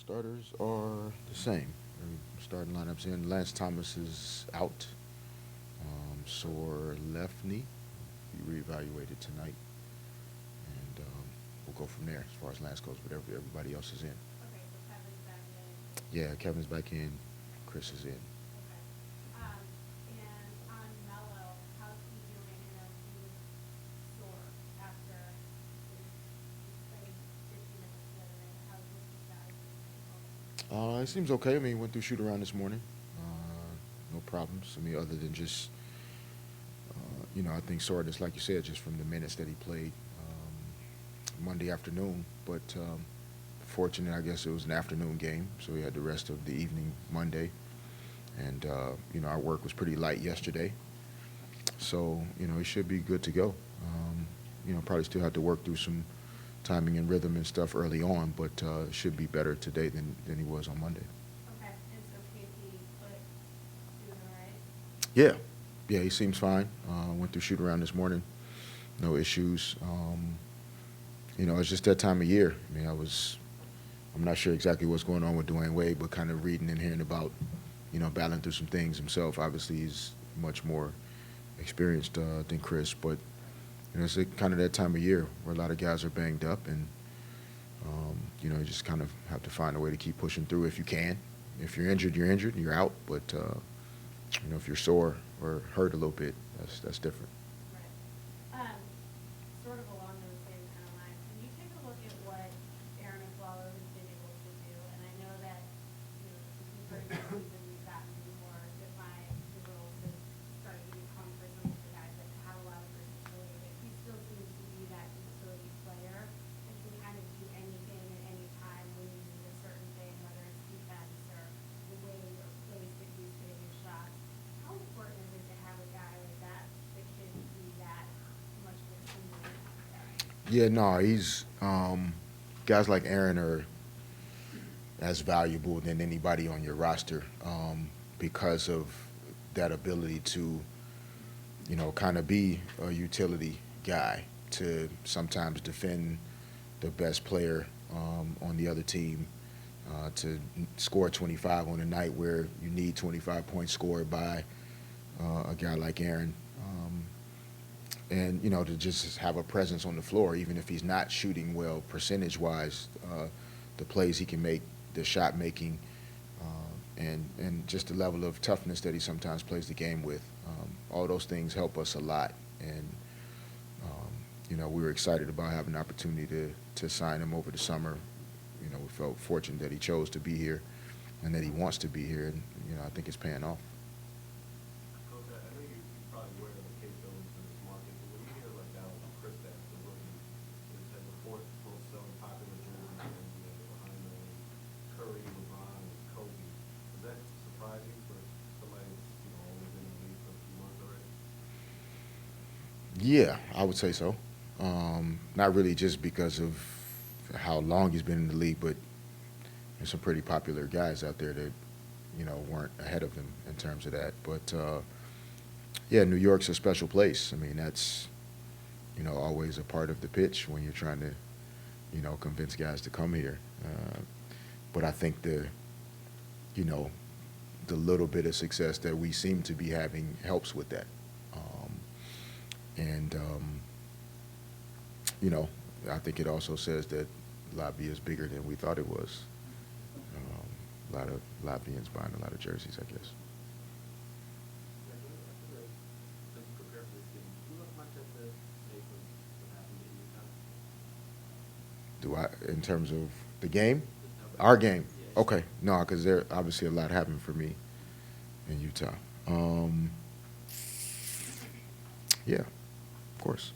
Starters are the same. Starting lineups in. Lance Thomas is out. Sore left knee. Be reevaluated tonight, and we'll go from there as far as Lance goes. But everybody else is in. Okay, so Kevin's back in. Yeah, Kevin's back in. Chris is in. Okay. And on Mello, how's he doing? I know he was sore after he played 50 minutes the other night. What's the status of his ankle? It seems okay. I mean, he went through shoot around this morning. No problems. I mean, other than just I think soreness, like you said, just from the minutes that he played Monday afternoon. But fortunate, I guess it was an afternoon game, so he had the rest of the evening Monday. And our work was pretty light yesterday, so he should be good to go. Probably still have to work through some timing and rhythm and stuff early on, but should be better today than he was on Monday. Okay, and so KP, like, doing all right? Yeah, yeah, he seems fine. Went through shoot around this morning, no issues. It's just that time of year. I mean, I'm not sure exactly what's going on with Dwayne Wade, but kind of reading and hearing about, battling through some things himself. Obviously, he's much more experienced than Chris, but it's kind of that time of year where a lot of guys are banged up, and you just kind of have to find a way to keep pushing through if you can. If you're injured, you're injured, you're out. But if you're sore or hurt a little bit, that's different. Right. Sort of along those same kind of lines, can you take a look at what Aaron Aflalo has been able to do? And I know that, during the season we've gotten more defined the roles that started to become for some of the guys that have a lot of versatility, but he still seems to be that utility player that can kind of do anything at any time when you need a certain thing, whether it's defense or the way or place that he's hitting his shots. How important is it to have a guy like that that can be that much of a team? Yeah, no, he's guys like Aaron are as valuable than anybody on your roster because of that ability to, kind of be a utility guy to sometimes defend the best player on the other team, to score 25 on a night where you need 25 points scored by a guy like Aaron. And to just have a presence on the floor, even if he's not shooting well percentage-wise, the plays he can make, the shot making, and just the level of toughness that he sometimes plays the game with. All those things help us a lot, and we were excited about having the opportunity to sign him over the summer. We felt fortunate that he chose to be here, and that he wants to be here, and I think it's paying off. Coach, I know you probably aware of the capabilities of this market, but when you hear like that with Chris Stapps, the rookie, is at the fourth most selling popular jersey in the NBA behind Curry, LeBron, and Kobe. Does that surprise you for somebody that's only been in the league for a few months already? Yeah, I would say so. Not really just because of how long he's been in the league, but there's some pretty popular guys out there that weren't ahead of him in terms of that. But yeah, New York's a special place. I mean, that's always a part of the pitch when you're trying to convince guys to come here. But I think you know the little bit of success that we seem to be having helps with that. And I think it also says that Latvia is bigger than we thought it was. A lot of Latvians buying a lot of jerseys, I guess. As you prepare for this game, do you look much at the tape of what happened in Utah? Do I, in terms of the game, Just how our bad? game? Yeah. Okay, no, because there obviously a lot happened for me in Utah. Yeah, of course.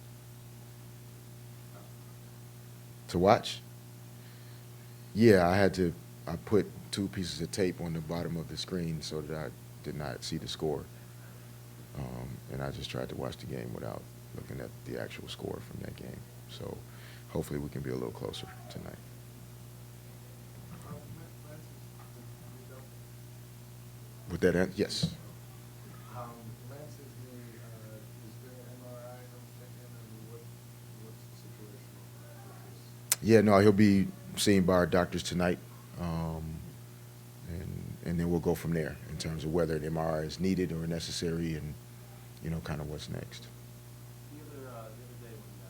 To watch? Yeah, I put two pieces of tape on the bottom of the screen so that I did not see the score. And I just tried to watch the game without looking at the actual score from that game. So hopefully we can be a little closer tonight. With that end, yes. Lance is there an MRI, I'm thinking, and what's the situation with this? Yeah, no, he'll be seen by our doctors tonight. and then we'll go from there in terms of whether an MRI is needed or necessary, and kind of what's next. The other day when the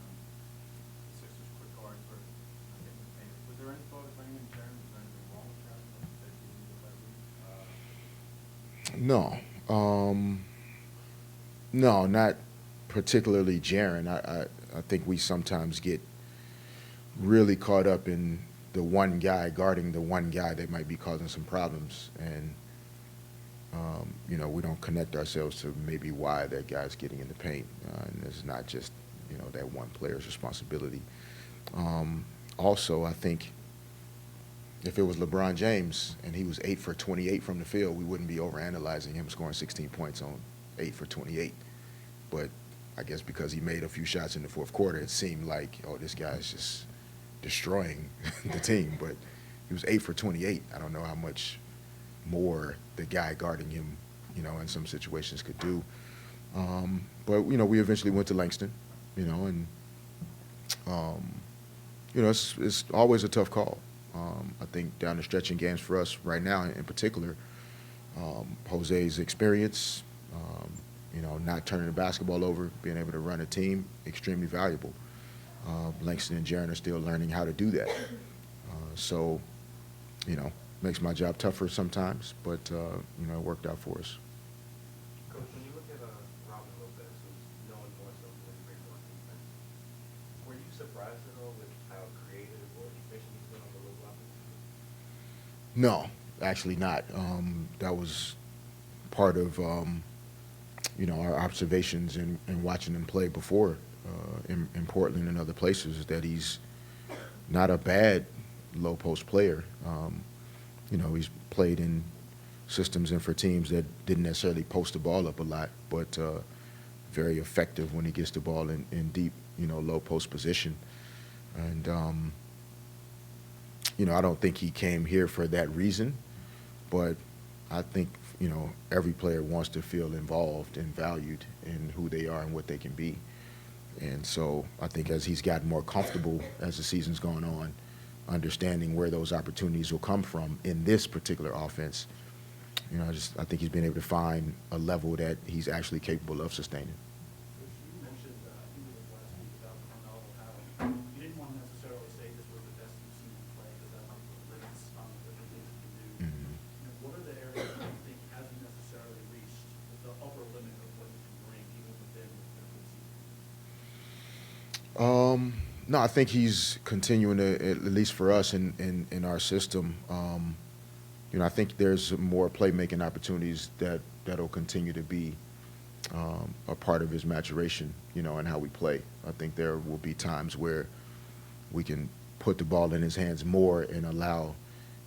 Sixers quit guard for getting the paint, was there any thought of bringing in Jaren? Was there anything wrong with Jaren that you knew about? No, not particularly Jaren. I think we sometimes get really caught up in the one guy guarding the one guy that might be causing some problems, and we don't connect ourselves to maybe why that guy's getting in the paint, and it's not just that one player's responsibility. Also, I think if it was LeBron James and he was 8 for 28 from the field, we wouldn't be overanalyzing him scoring 16 points on 8 for 28. But I guess because he made a few shots in the fourth quarter, it seemed like, oh, this guy's just destroying the team. But he was 8 for 28. I don't know how much more the guy guarding him, in some situations could do. But we eventually went to Langston, and it's always a tough call. I think down the stretch in games for us right now, in particular, Jose's experience, not turning the basketball over, being able to run a team, extremely valuable. Langston and Jaren are still learning how to do that. So, makes my job tougher sometimes, but, it worked out for us. Coach, when you look at Robin Lopez, who's known more so for his great work defense, were you surprised at all with how creative or efficient he's been on the low block? No, actually not. That was part of, our observations in watching him play before in Portland and other places, that he's not a bad low post player. He's played in systems and for teams that didn't necessarily post the ball up a lot, but very effective when he gets the ball in deep, low post position. And, I don't think he came here for that reason, but I think, every player wants to feel involved and valued in who they are and what they can be. And so I think as he's gotten more comfortable as the season's gone on, understanding where those opportunities will come from in this particular offense, I think he's been able to find a level that he's actually capable of sustaining. You mentioned, I think it was last week, about Carmelo, how you didn't want to necessarily say this was the best you've seen him play, because that might put limits on the different things he can do. What are the areas that you think hasn't necessarily reached the upper limit of what he can bring, even within the season? No, I think he's continuing to, at least for us in our system, I think there's more playmaking opportunities that'll continue to be a part of his maturation, and how we play. I think there will be times where we can put the ball in his hands more and allow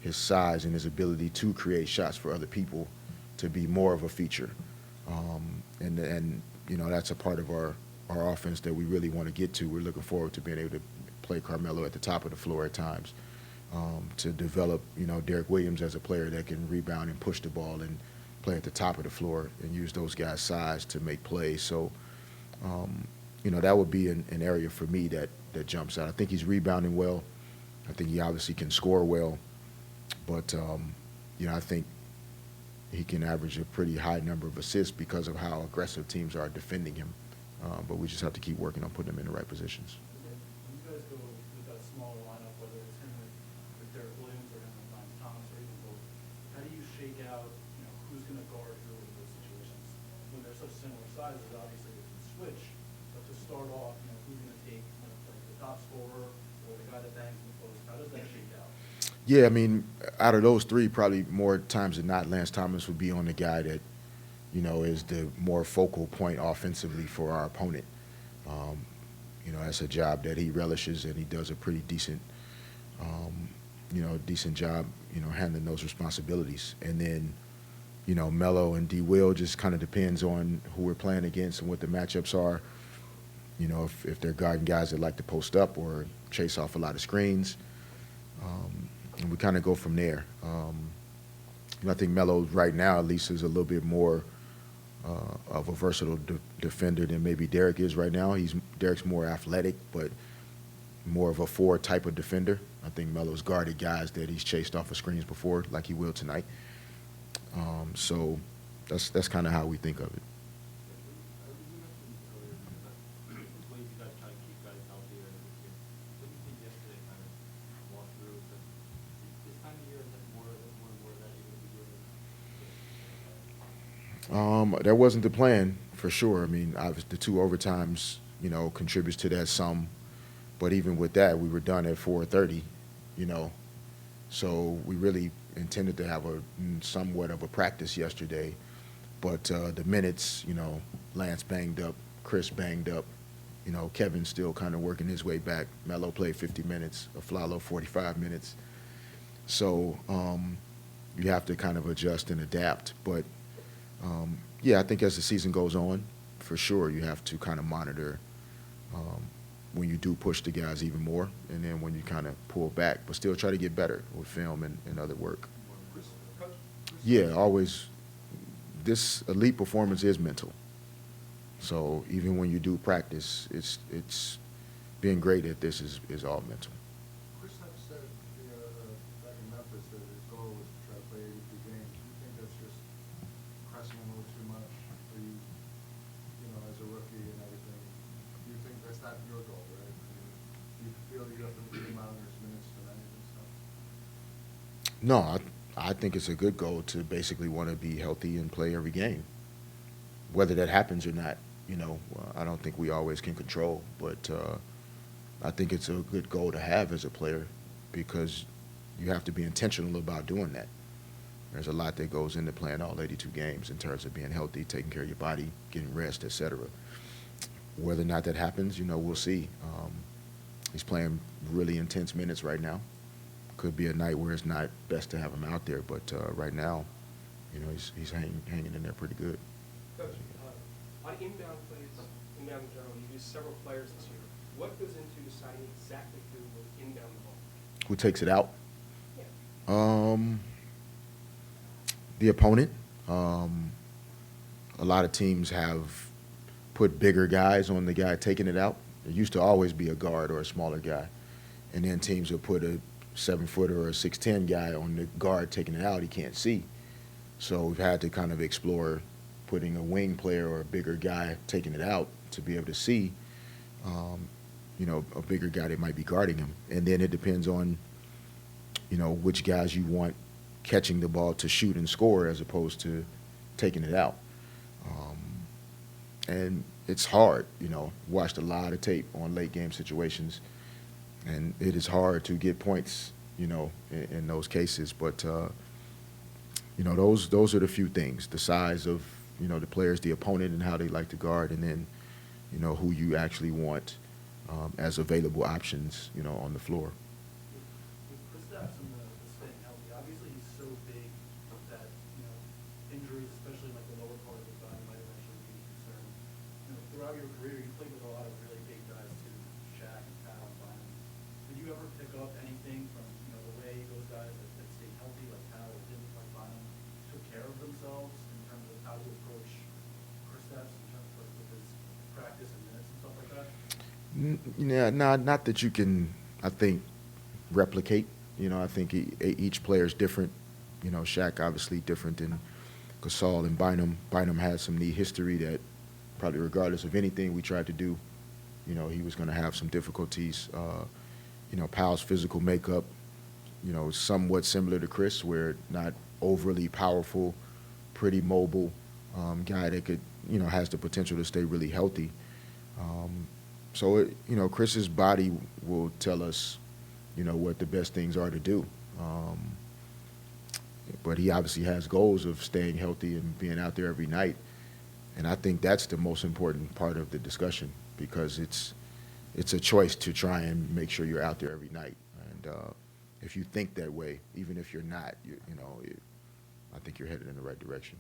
his size and his ability to create shots for other people to be more of a feature. And that's a part of our offense that we really want to get to. We're looking forward to being able to play Carmelo at the top of the floor at times, to develop, Derek Williams as a player that can rebound and push the ball and play at the top of the floor and use those guys' size to make plays. So, that would be an area for me that jumps out. I think he's rebounding well. I think he obviously can score well. But, I think he can average a pretty high number of assists because of how aggressive teams are defending him. But we just have to keep working on putting him in the right positions. When you guys go with that smaller lineup, whether it's him with Derek Williams or him with Lance Thomas or even both, how do you shake out, who's going to guard who in those situations? When they're such similar sizes, obviously they can switch, but to start off, who's going to take like the top scorer or the guy that bangs in the post? How does that shake out? Yeah, I mean, out of those three, probably more times than not, Lance Thomas would be on the guy that, is the more focal point offensively for our opponent. That's a job that he relishes, and he does a pretty decent, decent job, handling those responsibilities. And then, Melo and D. Will just kind of depends on who we're playing against and what the matchups are. If they're guarding guys that like to post up or chase off a lot of screens. And we kind of go from there. I think Melo right now at least is a little bit more of a versatile defender than maybe Derek is right now. Derek's more athletic, but more of a 4 type of defender. I think Melo's guarded guys that he's chased off of screens before, like he will tonight. So that's kind of how we think of it. You mentioned earlier ways you guys try to keep guys healthier this year. What you think yesterday kind of walked through? But this time of year, is that more and more that you're going to be doing? That wasn't the plan for sure. I mean, the two overtimes, contributes to that some, but even with that, we were done at 4:30, you know, so we really intended to have somewhat of a practice yesterday, but the minutes, Lance banged up, Chris banged up, Kevin's still kind of working his way back. Melo played 50 minutes, Aflalo 45 minutes, so you have to kind of adjust and adapt, but. Yeah, I think as the season goes on, for sure, you have to kind of monitor um, when you do push the guys even more, and then when you kind of pull back, but still try to get better with film and other work. Yeah, always. This elite performance is mental. So even when you do practice, it's being great at this is all mental. Chris said, back in Memphis, that his goal was to try to play 82 games. Do you think that's just pressing him a little too much for you, as a rookie and everything? Do you think that's not your goal, right? I mean, do you feel you have to monitor his minutes tonight and stuff? No, I think it's a good goal to basically want to be healthy and play every game. Whether that happens or not, I don't think we always can control, but I think it's a good goal to have as a player because you have to be intentional about doing that. There's a lot that goes into playing all 82 games in terms of being healthy, taking care of your body, getting rest, etc. Whether or not that happens, we'll see. He's playing really intense minutes right now. Could be a night where it's not best to have him out there, but right now, he's hanging in there pretty good. Coach, on inbound plays, inbound in general, you've used several players this year. What goes into deciding exactly who will inbound the ball? Who takes it out? Yeah. The opponent. A lot of teams have put bigger guys on the guy taking it out. It used to always be a guard or a smaller guy. And then teams will put a 7-footer or a 6'10" guy on the guard taking it out he can't see. So we've had to kind of explore putting a wing player or a bigger guy taking it out to be able to see, a bigger guy that might be guarding him. And then it depends on, which guys you want catching the ball to shoot and score as opposed to taking it out. And it's hard, watched a lot of tape on late game situations, and it is hard to get points, in those cases. But, those are the few things, the size of, the players, the opponent and how they like to guard, and then, who you actually want as available options, on the floor. With Kristaps and the staying healthy, obviously he's so big that, injuries, especially like the lower part of his body, might eventually be a concern. Throughout your career, you played with a lot of really big guys too, Shaq and Powell and Bynum. Did you ever pick up anything from, the way those guys that stayed healthy, like Powell didn't, like Bynum, took care of themselves in terms of how to approach Kristaps in terms of with his practice and minutes and stuff like that? Yeah, not that you can, I think, replicate. I think each player is different. Shaq obviously different than Gasol and Bynum. Bynum had some knee history that probably regardless of anything we tried to do, he was going to have some difficulties. Powell's physical makeup, somewhat similar to Chris, where not overly powerful, pretty mobile guy that could, has the potential to stay really healthy. So, Chris's body will tell us, what the best things are to do. But he obviously has goals of staying healthy and being out there every night. And I think that's the most important part of the discussion because it's a choice to try and make sure you're out there every night. And if you think that way, even if you're not, I think you're headed in the right direction.